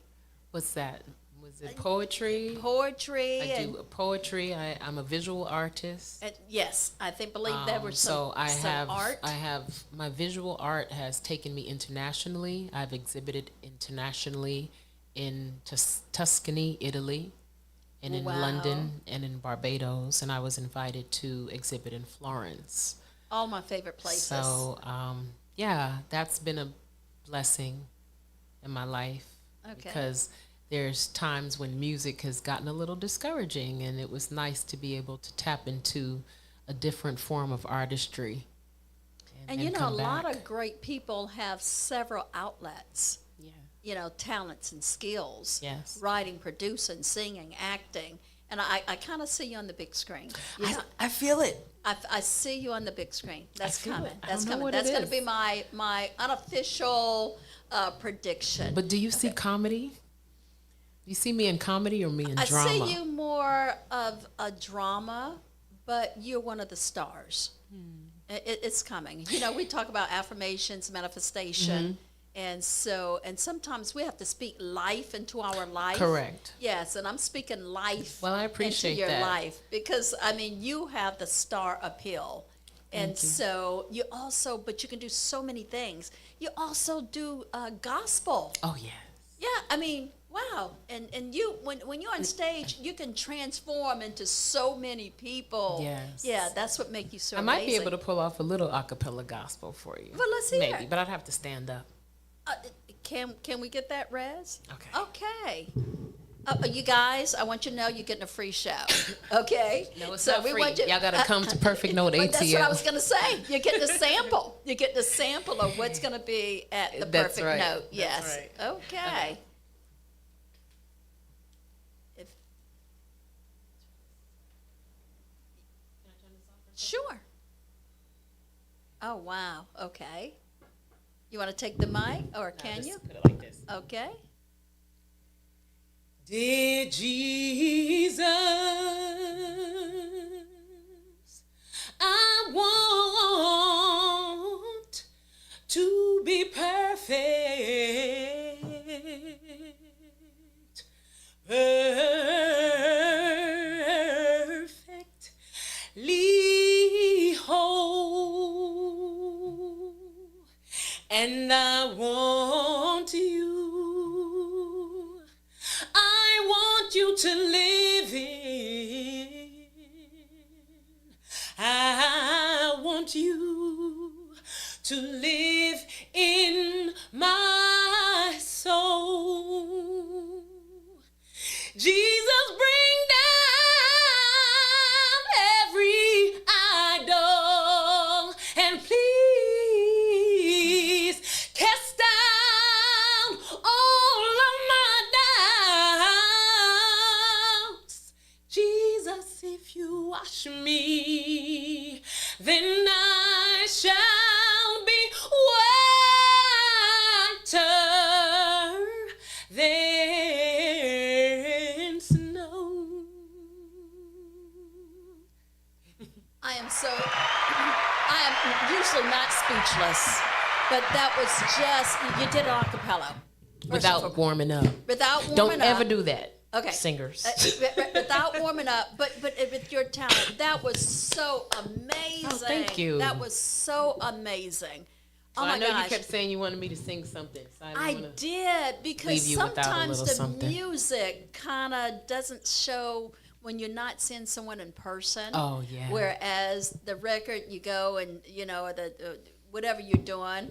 What's that? Was it poetry?
Poetry.
I do poetry. I'm a visual artist.
Yes, I believe there were some art.
I have my visual art has taken me internationally. I've exhibited internationally in Tuscany, Italy, and in London and in Barbados, and I was invited to exhibit in Florence.
All my favorite places.
So that's been a blessing in my life because there's times when music has gotten a little discouraging, and it was nice to be able to tap into a different form of artistry.
And a lot of great people have several outlets. Yeah. Talents and skills.
Yes.
Writing, producing, singing, acting. And I kind of see you on the big screen.
I feel it.
I see you on the big screen. That's
feel
coming.
it. I
That's
don't know
coming.
what
That's
it
going to
is.
be my unofficial prediction.
But do you see comedy? You see me in comedy or me in
I
drama?
see you more of a drama, but you're one of the stars. It's coming. We talk about affirmations, manifestation, and sometimes we have to speak life into our life.
Correct.
Yes, and I'm speaking life.
Well, I appreciate
into your
that.
life because you have the star appeal. And so you also, but you can do so many things. You also do gospel.
Oh, yeah.
Yeah, wow. And you, when you're on stage, you can transform into so many people.
Yes.
Yeah, that's what makes you so
I might be
amazing.
able to pull off a little a cappella gospel for you.
Well, let's hear
Maybe,
it.
but I'd have to stand up.
Can we get that, Rez?
Okay.
Okay. You guys, I want you to know you're getting a free show. Okay?
No, it's not free. Y'all got to come to Perfect Note
Well,
ATL.
that's what I was going to say. You're getting a sample. You're getting a sample of what's going to be at the
That's
Perfect
right.
Note.
That's
Yes.
right.
Okay. Sure. Oh, wow. Okay. You want to take the mic, or can you?
Put it like this.
Okay.
Dear Jesus, I want to be perfect, perfectly whole.
I want you. I want you to live in. I want you to live in my soul. Jesus, bring down every idol and please cast down all of my doubts. Jesus, if you wash me, then I shall be whiter than snow.
I am usually not speechless, but that was just, you did it a cappella.
Without warming up.
Without warming
Don't
up.
ever do that.
Okay.
Singers.
Without warming up, but with your talent, that was so amazing.
Oh, thank you.
That was so amazing. Oh my
I know
gosh.
you kept saying you wanted me to sing something. So
I did, because
leave you without a
sometimes
little
the
something.
music kind of doesn't show when you're not seeing someone in person.
Oh, yeah.
Whereas the record, you go and, the whatever you're doing,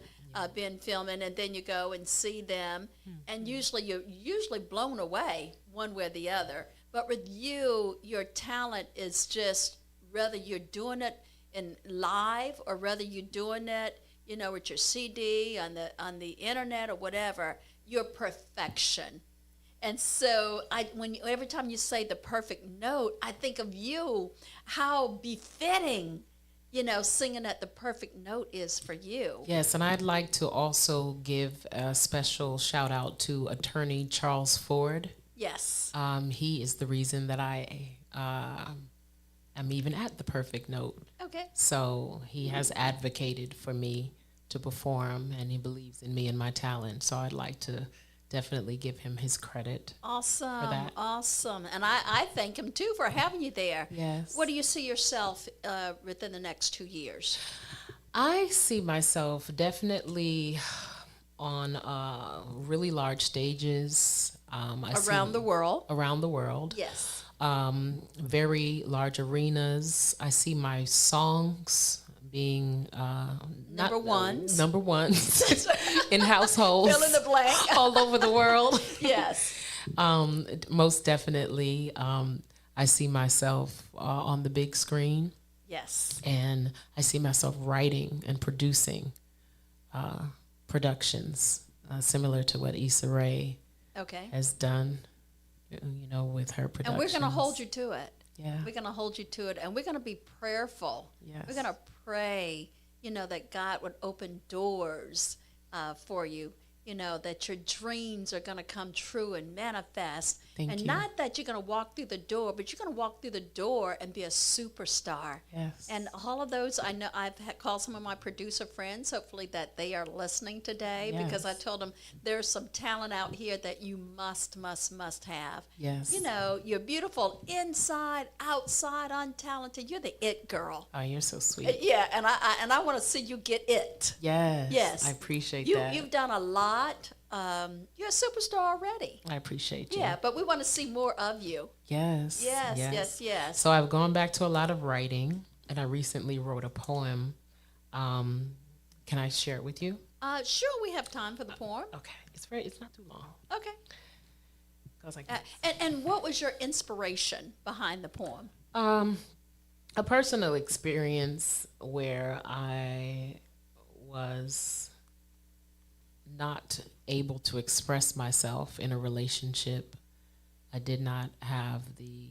been filming, and then you go and see them, and usually you're blown away one way or the other. But with you, your talent is just, whether you're doing it in live or whether you're doing it, with your CD on the internet or whatever, your perfection. And so every time you say the perfect note, I think of you, how befitting, singing at the perfect note is for you.
Yes, and I'd like to also give a special shout out to attorney Charles Ford.
Yes.
He is the reason that I am even at the perfect note.
Okay.
So he has advocated for me to perform, and he believes in me and my talent. So I'd like to definitely give him his credit.
Awesome.
For that.
Awesome. And I thank him too for having you there.
Yes.
What do you see yourself within the next 2 years?
I see myself definitely on really large stages.
Around the world.
Around the world.
Yes.
Very large arenas. I see my songs being
Number ones.
Number ones in households.
Fill in the blank.
all over the world.
Yes.
Most definitely, I see myself on the big screen.
Yes.
And I see myself writing and producing productions similar to what Issa Rae has done, with her productions.
And we're going to hold you to it.
Yeah.
We're going to hold you to it, and we're going to be prayerful.
Yes.
We're going to pray, that God would open doors for you, that your dreams are going to come true and manifest.
Thank you.
Not that you're going to walk through the door, but you're going to walk through the door and be a superstar.
Yes.
And all of those, I know I've called some of my producer friends, hopefully that they are listening today, because I told them there's some talent out here that you must have.
Yes.
You're beautiful inside, outside, untalented. You're the it girl.
Oh, you're so sweet.
Yeah, and I want to see you get it.
Yes.
Yes.
I appreciate that.
You've done a lot. You're a superstar already.
I appreciate you.
Yeah, but we want to see more of you.
Yes.
Yes.
So I've gone back to a lot of writing, and I recently wrote a poem. Can I share it with you?
Sure, we have time for the poem.
Okay. It's not too long.
Okay.
Goes like
and what was your inspiration behind the poem?
A personal experience where I was not able to express myself in a relationship. I did not have the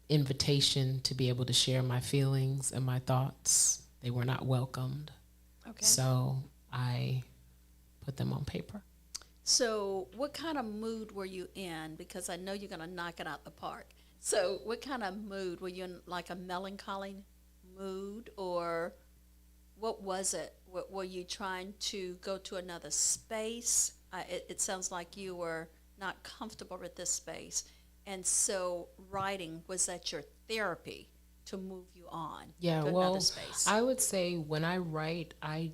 invitation to be able to share my feelings and my thoughts. They were not welcomed.
Okay.
So I put them on paper.
So what kind of mood were you in? Because I know you're going to knock it out the park. So what kind of mood? Were you in like a melancholy mood, or what was it? Were you trying to go to another space? It sounds like you were not comfortable with this space. And so writing, was that your therapy to move you on
Yeah,
to
well,
another space?
I would say when I write, I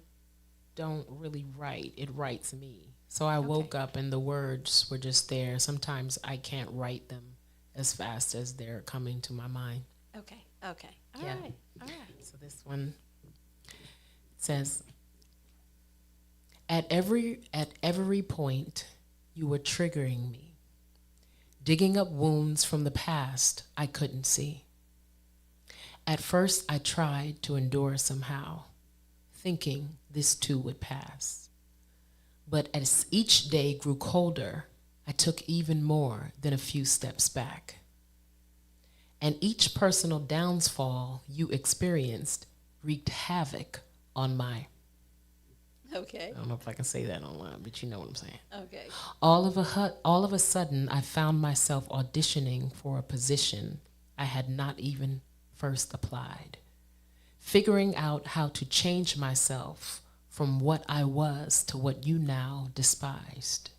don't really write. It writes me. So I woke up and the words were just there. Sometimes I can't write them as fast as they're coming to my mind.
Okay. All right.
So this one says, at every point, you were triggering me, digging up wounds from the past I couldn't see. At first, I tried to endure somehow, thinking this too would pass. But as each day grew colder, I took even more than a few steps back. And each personal downfall you experienced wreaked havoc on my...
Okay.
I don't know if I can say that online, but you know what I'm saying.
Okay.
All of a sudden, I found myself auditioning for a position I had not even first applied, figuring out how to change myself from what I was to what you now despised.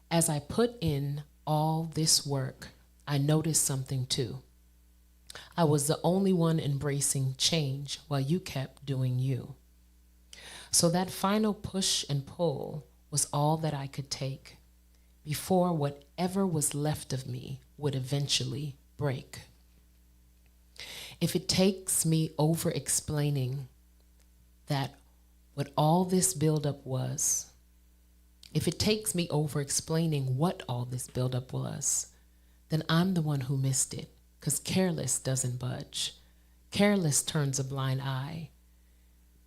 As I put in all this work, I noticed something too. I was the only one embracing change while you kept doing you. So that final push and pull was all that I could take before whatever was left of me would eventually break. If it takes me over-explaining that what all this buildup was, if it takes me over-explaining what all this buildup was, then I'm the one who missed it, because careless doesn't budge. Careless turns a blind eye,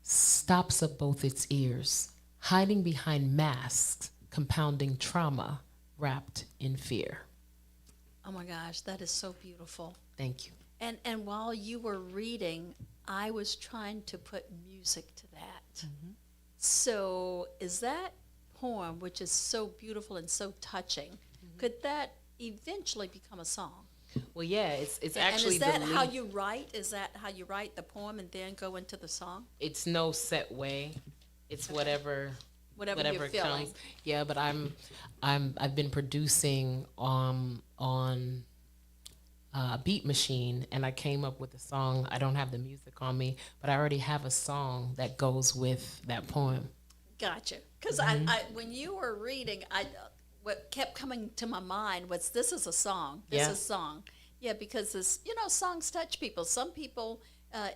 stops up both its ears, hiding behind masks, compounding trauma wrapped in fear.
Oh my gosh, that is so beautiful.
Thank you.
And while you were reading, I was trying to put music to that.
Mm-hmm.
So is that poem, which is so beautiful and so touching, could that eventually become a song?
Well, yeah, it's actually...
And is that how you write? Is that how you write the poem and then go into the song?
It's no set way. It's whatever
you're feeling.
comes. Yeah, but I've been producing on Beat Machine, and I came up with a song. I don't have the music on me, but I already have a song that goes with that poem.
Gotcha. Because I when you were reading, what kept coming to my mind was, this is a song. This is a song. Yeah, because this, songs touch people. Some people,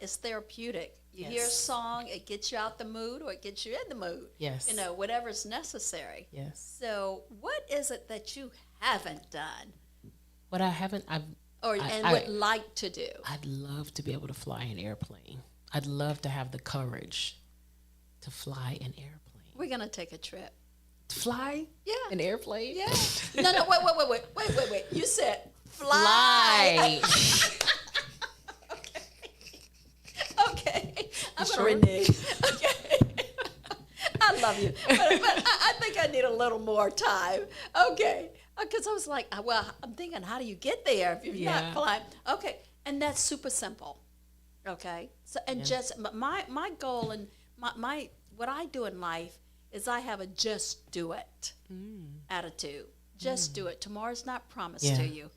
it's therapeutic. You hear a song, it gets you out the mood, or it gets you in the mood.
Yes.
Whatever's necessary.
Yes.
So what is it that you haven't done?
What I haven't,
would like to do?
I'd love to be able to fly an airplane. I'd love to have the courage to fly an airplane.
We're going to take a trip.
Fly?
Yeah.
An airplane?
Yeah. No, wait. You said fly. Okay. I'm going to renege. Okay. I love you. But I think I need a little more time. Okay. Because I was like, well, I'm thinking, how do you get there if you're not flying? Okay. And that's super simple. Okay. So, and just my goal and my what I do in life is I have a just do it attitude. Just do it. Tomorrow's not promised to you,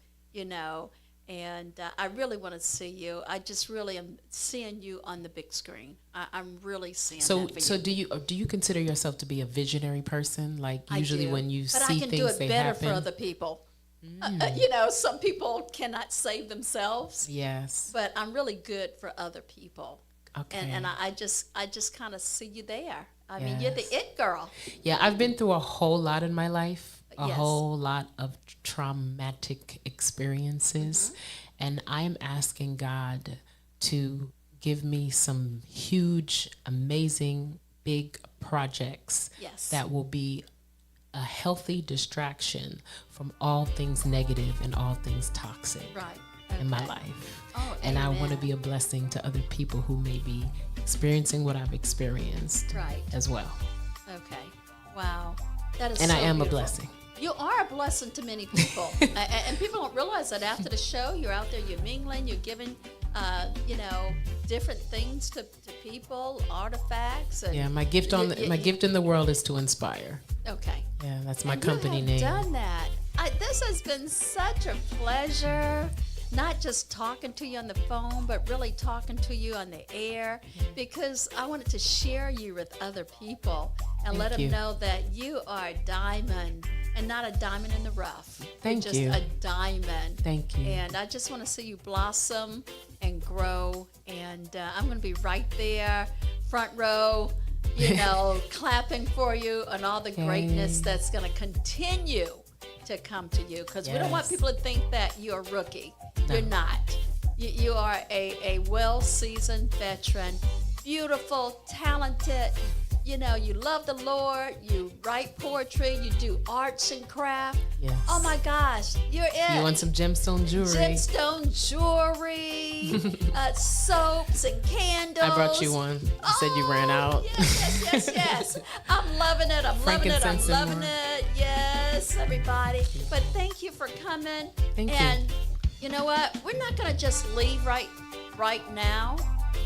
and I really want to see you. I just really am seeing you on the big screen. I'm really seeing that for you.
So do you consider yourself to be a visionary person? Like usually when you see things, they happen?
But I can do it better for other people. Some people cannot save themselves.
Yes.
But I'm really good for other people.
Okay.
And I just kind of see you there. I mean, you're the it girl.
Yeah, I've been through a whole lot in my life, a whole lot of traumatic experiences, and I'm asking God to give me some huge, amazing, big projects that will be a healthy distraction from all things negative and all things toxic in my life.
Oh,
and I want to be a blessing to other people who may be experiencing what I've experienced as well.
Okay. Wow. That is
and
so
I am
beautiful.
a blessing.
You are a blessing to many people. And people don't realize that after the show, you're out there, you're mingling, you're giving, different things to people, artifacts. And
my gift my gift in the world is to inspire.
Okay.
Yeah, that's my
and
company
you have
name.
Done that. This has been such a pleasure. not just talking to you on the phone, but really talking to you on the air, because I wanted to share you with other people and let them know that you are a diamond and not a diamond in the rough.
Thank
You're
you.
just a diamond.
Thank you.
And I just want to see you blossom and grow. And I'm going to be right there, front row, clapping for you and all the greatness that's going to continue to come to you. Because we don't want people to think that you're a rookie. No. You're not. You are a well-seasoned veteran, beautiful, talented. You love the Lord, you write poetry, you do arts and craft.
Yes.
Oh my gosh, you're it.
You want some gemstone jewelry?
Gemstone jewelry, soaps and candles.
I brought you one. You said you ran out.
Yes. I'm loving it. I'm loving it. Yes, everybody. But thank you for coming.
Thank you.
And you know what? We're not going to just leave right now,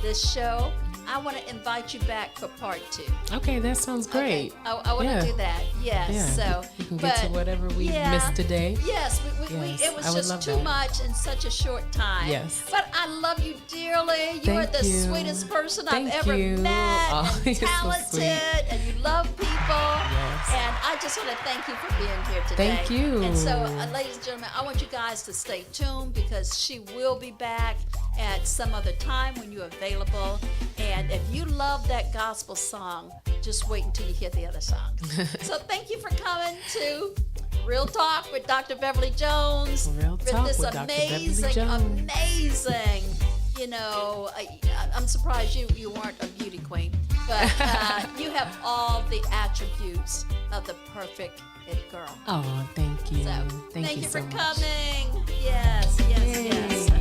this show. I want to invite you back for part 2.
Okay, that sounds great.
Okay. I want to do that. Yes.
Yeah.
So
we can get to whatever we missed today.
Yes. It was just too much in such a short time.
Yes.
But I love you dearly. You are the sweetest person I've ever met. And talented,
so
and you love people.
Yes.
And I just want to thank you for being here today.
Thanand you.
And so, ladies and gentlemen, I want you guys to stay tuned, because she will be back at some other time when you're available. And if you love that gospel song, just wait until you hear the other songs. So thank you for coming to Real Talk with Dr. Beverly Jones.
Real Talk with Dr.
amazing, I'm surprised you weren't a beauty queen, but you have all the attributes of the perfect it girl.
Oh, thank you.
So
thank
you
so
for
much.
coming. Yes.